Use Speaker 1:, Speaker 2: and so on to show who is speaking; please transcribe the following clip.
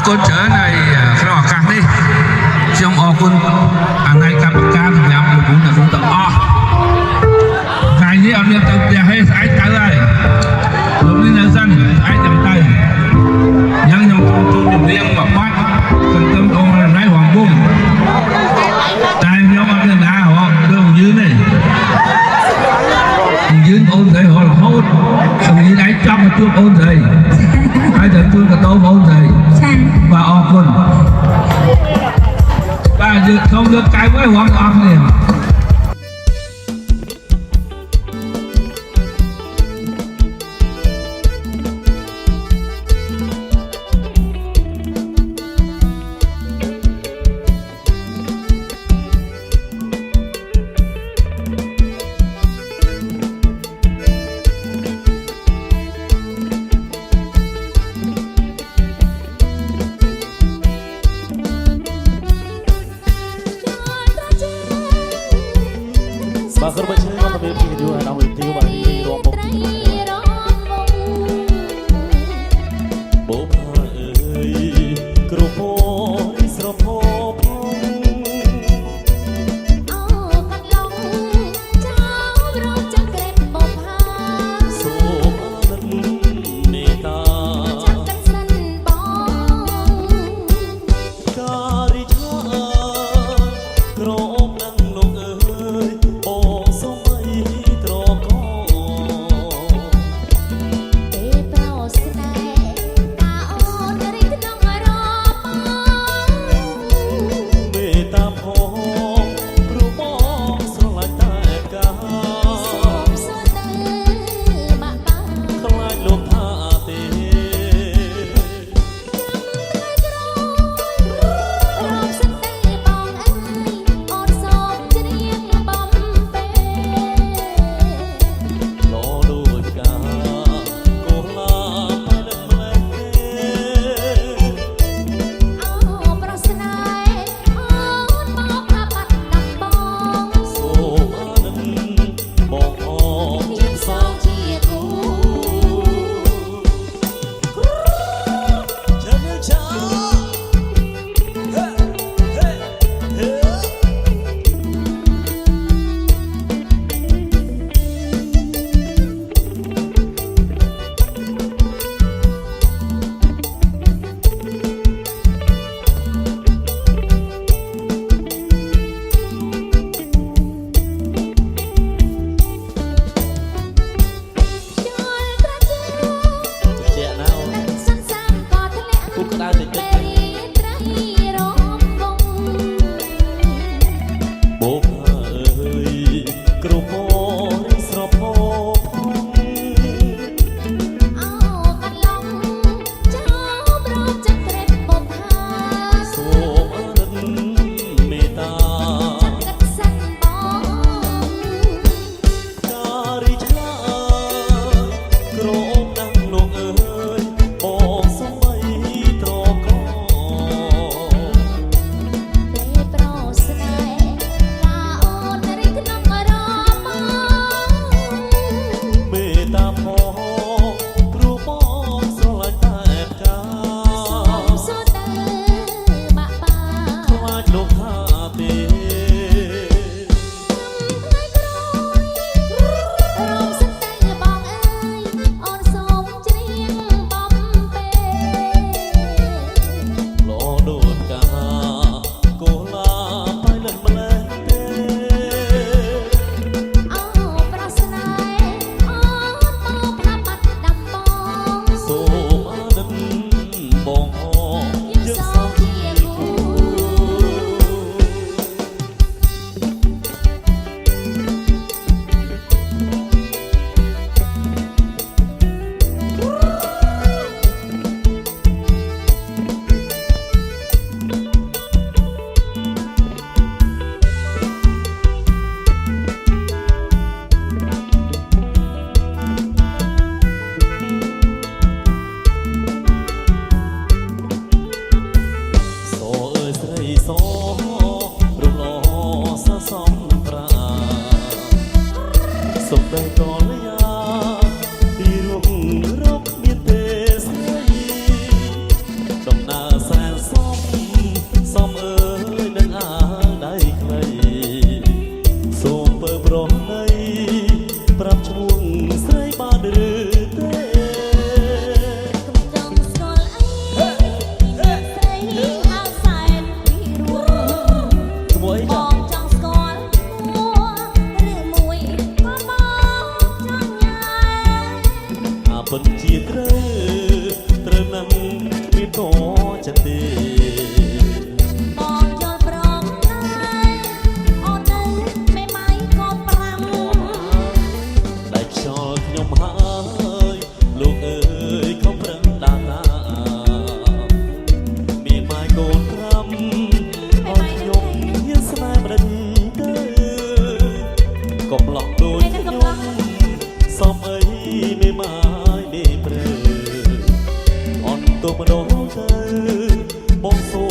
Speaker 1: គុណច្រើនហើយក្នុងឱកាសនេះខ្ញុំអរគុណអាណ័យកម្មការសម្រាប់លោកគ្រូអ្នកគ្រូទាំងអស់ថ្ងៃនេះអត់មានទៅផ្ទះទេស្អែកទៅហើយលោកនេះនៅសិនស្អែកចាំទៅអញ្ចឹងខ្ញុំចូលជំរាបមួយបាត់សង្គមអូនណៃហងបុំតែខ្ញុំអត់មានណាហងគឺយឺនទេយឺនអូនស្រីរហូតសម្រាប់ឯងចង់មកជួបអូនស្រីហើយទៅជួបកតោអូនស្រីបាទអរគុណបាទយើងសូមលើកកៅឲ្យរងអស់គ្នា
Speaker 2: បាទក្រុមជើងមកពីពីយូរហើយដល់វិទ្យុបាទនេះរងបងបបអើយក្រុមស្រពោផង
Speaker 3: អោកាត់ឡងចៅរងចង្ក្រេតបបហា
Speaker 2: សូមអរមេត្តា
Speaker 3: ចាំកាត់សិនបង
Speaker 2: ការិឆាក្រុមនឹងលោកអើយអូសូមអីត្រក
Speaker 3: ពេលប្រស្នេហ៍តាអូនរីកក្នុងអារម្មណ៍
Speaker 2: មេត្តាផងព្រោះបងស្រឡាញ់តែកា
Speaker 3: សូមសើទៅបាក់បាក់
Speaker 2: ខ្លាចលោកថាទេ
Speaker 3: រំសិនតែបងអើយអូនសូមច្រៀងបំពេ
Speaker 2: លោដូចកាកូឡាផលិតម្លែងទេ
Speaker 3: អូប្រស្នេហ៍អូនមកថាបាត់ដាំបង
Speaker 2: សូមអានបងអងជា
Speaker 3: យើង
Speaker 2: ស
Speaker 3: ស
Speaker 2: ង
Speaker 3: ងជាគូ
Speaker 2: ฉันจะ
Speaker 3: ចូលត្រជា
Speaker 2: ជាក់ណាអូន
Speaker 3: សន្សាមក៏ធ្លាក់
Speaker 2: គូក្តៅតិចតិច
Speaker 3: ពេលត្រីរំវង
Speaker 2: បបអើយគ្រប់បងស្រពោផង
Speaker 3: អោកាត់ឡងចៅប្រមចង្ក្រេតបបហា
Speaker 2: សូមអរមេត្តា
Speaker 3: ចាំកាត់សិនបង
Speaker 2: ការិឆាក្រុមនឹងលោកអើយបងសូមអីត្រក ក៏ចិត្តទេ
Speaker 3: បងយល់ព្រមដែរអូនទៅមេម៉ាយក៏ប្រាំ
Speaker 2: ដែលខ្យល់ខ្ញុំហើយលោកអើយខំប្រឹងដានណាមានម៉ាយកូនប្រាំអូនខ្ញុំហ៊ានស្នេហ៍មិនទៅកំឡោះដូចខ្ញុំសំអីមេម៉ាយមេព្រើអូនទៅម្ដងទៅបងសូ